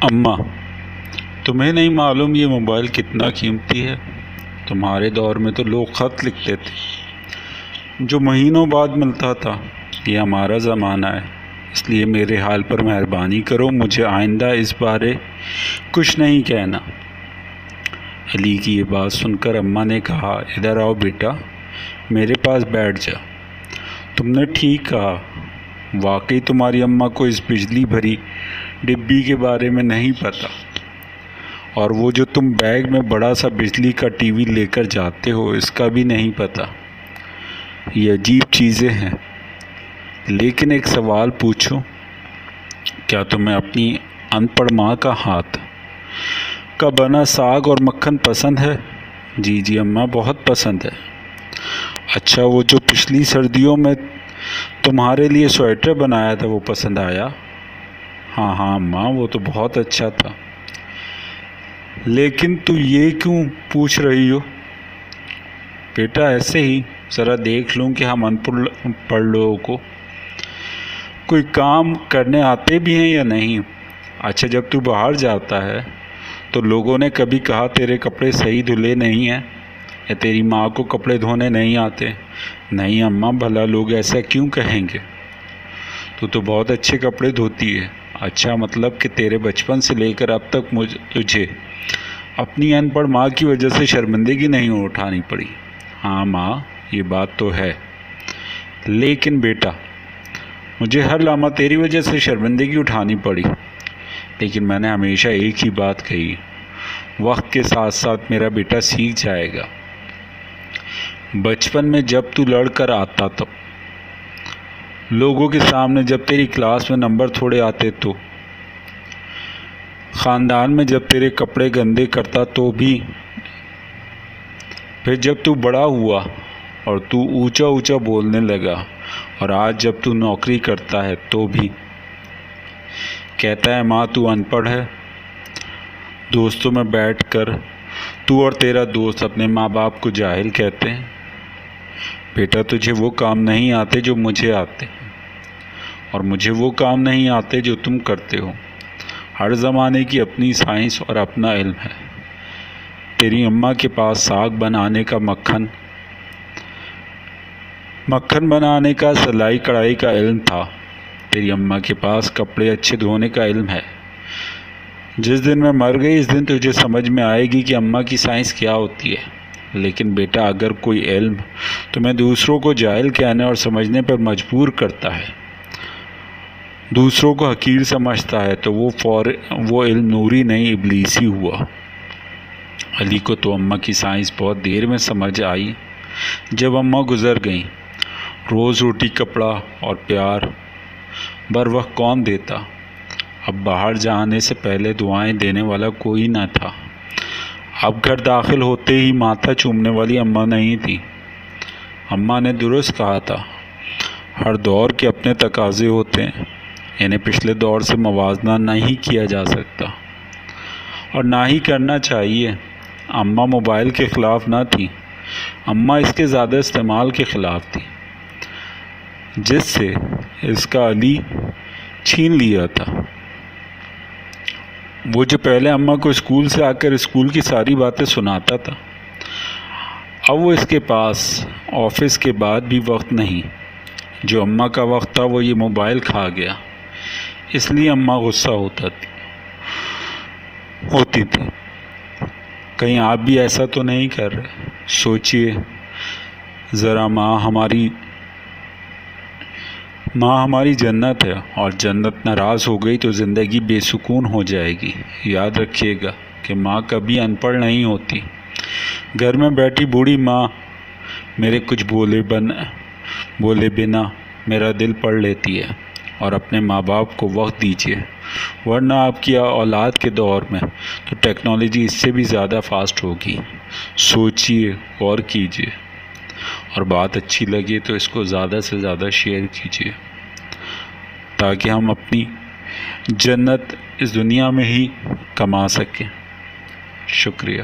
اماں، تمہیں نہیں معلوم یہ موبائل کتنا قیمتی ہے؟ تمہارے دور میں تو لوگ خط لکھتے تھے جو مہینوں بعد ملتا تھا۔ یہ ہمارا زمانہ ہے، اس لیے میرے حال پر مہربانی کرو، مجھے آئندہ اس بارے کچھ نہیں کہنا۔ علی کی یہ بات سن کر اماں نے کہا، ادھر آؤ بیٹا، میرے پاس بیٹھ جا۔ تم نے ٹھیک کہا، واقعی تمہاری اماں کو اس بجلی بھری ڈبی کے بارے میں نہیں پتہ، اور وہ جو تم بیگ میں بڑا سا بجلی کا ٹی وی لے کر جاتے ہو اس کا بھی نہیں پتہ۔ یہ عجیب چیزیں ہیں، لیکن ایک سوال پوچھوں، کیا تمہیں اپنی ان پڑھ ماں کا ہاتھ کا بنا ساگ اور مکھن پسند ہے؟ جی اماں، بہت پسند ہے۔ اچھا، وہ جو پچھلی سردیوں میں تمہارے لیے سویٹر بنایا تھا وہ پسند آیا؟ ہاں اماں، وہ تو بہت اچھا تھا۔ لیکن تو یہ کیوں پوچھ رہی ہو؟ بیٹا ایسے ہی، ذرا دیکھ لوں کہ ہم ان پڑھ لوگوں کو کوئی کام کرنے آتے بھی ہیں یا نہیں۔ اچھا، جب تو باہر جاتا ہے تو لوگوں نے کبھی کہا تیرے کپڑے صحیح دھلے نہیں ہیں، یا تیری ماں کو کپڑے دھونے نہیں آتے؟ نہیں اماں، بھلا لوگ ایسا کیوں کہیں گے؟ تو بہت اچھے کپڑے دھوتی ہے۔ اچھا، مطلب کہ تیرے بچپن سے لے کر اب تک تجھے اپنی ان پڑھ ماں کی وجہ سے شرمندگی نہیں اٹھانی پڑی؟ ہاں ماں، یہ بات تو ہے، لیکن بیٹا مجھے ہر لمحہ تیری وجہ سے شرمندگی اٹھانی پڑی۔ لیکن میں نے ہمیشہ ایک ہی بات کہی، وقت کے ساتھ ساتھ میرا بیٹا سیکھ جائے گا۔ بچپن میں جب تو لڑ کر آتا تو لوگوں کے سامنے، جب تیری کلاس میں نمبر تھوڑے آتے تو، خاندان میں جب تیرے کپڑے گندے کرتا تو بھی، پھر جب تو بڑا ہوا اور تو اونچا بولنے لگا، اور آج جب تو نوکری کرتا ہے تو بھی کہتا ہے ماں تو ان پڑھ ہے۔ دوستوں میں بیٹھ کر تو اور تیرا دوست اپنے ماں باپ کو جاہل کہتے ہیں۔ بیٹا تجھے وہ کام نہیں آتے جو مجھے آتے ہیں، اور مجھے وہ کام نہیں آتے جو تم کرتے ہو۔ ہر زمانے کی اپنی سائنس اور اپنا علم ہے۔ تیری اماں کے پاس ساگ بنانے کا، مکھن بنانے کا، سلائی کڑھائی کا علم تھا۔ تیری اماں کے پاس کپڑے اچھے دھونے کا علم ہے۔ جس دن میں مر گئی اس دن تجھے سمجھ میں آئے گی کہ اماں کی سائنس کیا ہوتی ہے۔ لیکن بیٹا اگر کوئی علم تمہیں دوسروں کو جاہل کہنے اور سمجھنے پر مجبور کرتا ہے، دوسروں کو حقیر سمجھتا ہے، تو وہ علم نوری نہیں ابلیسی ہوا۔ علی کو تو اماں کی سائنس بہت دیر میں سمجھ آئی، جب اماں گزر گئیں۔ روز روٹی، کپڑا اور پیار بر وقت کون دیتا؟ اب باہر جانے سے پہلے دعائیں دینے والا کوئی نہ تھا۔ اب گھر داخل ہوتے ہی ماتھا چومنے والی اماں نہیں تھی۔ اماں نے درست کہا تھا، ہر دور کے اپنے تقاضے ہوتے ہیں، انہیں پچھلے دور سے موازنہ نہیں کیا جا سکتا، اور نہ ہی کرنا چاہیے۔ اماں موبائل کے خلاف نہ تھی، اماں اس کے زیادہ استعمال کے خلاف تھی، جس سے اس کا علی چھین لیا تھا۔ وہ جو پہلے اماں کو اسکول سے آ کر اسکول کی ساری باتیں سناتا تھا، اب وہ اس کے پاس آفس کے بعد بھی وقت نہیں۔ جو اماں کا وقت تھا وہ یہ موبائل کھا گیا، اس لیے اماں غصہ ہوتی تھی۔ کہیں آپ بھی ایسا تو نہیں کر رہے؟ سوچئے ذرا، ماں ہماری جنت ہے، اور جنت ناراض ہو گئی تو زندگی بے سکون ہو جائے گی۔ یاد رکھیے گا کہ ماں کبھی ان پڑھ نہیں ہوتی۔ گھر میں بیٹھی بوڑھی ماں میرے کچھ بولے بنا میرا دل پڑھ لیتی ہے، اور اپنے ماں باپ کو وقت دیجیے، ورنہ آپ کی اولاد کے دور میں تو ٹیکنالوجی اس سے بھی زیادہ فاسٹ ہوگی۔ سوچئے، غور کیجیے، اور بات اچھی لگے تو اس کو زیادہ سے زیادہ شیئر کیجیے، تاکہ ہم اپنی جنت اس دنیا میں ہی کما سکیں۔ شکریہ۔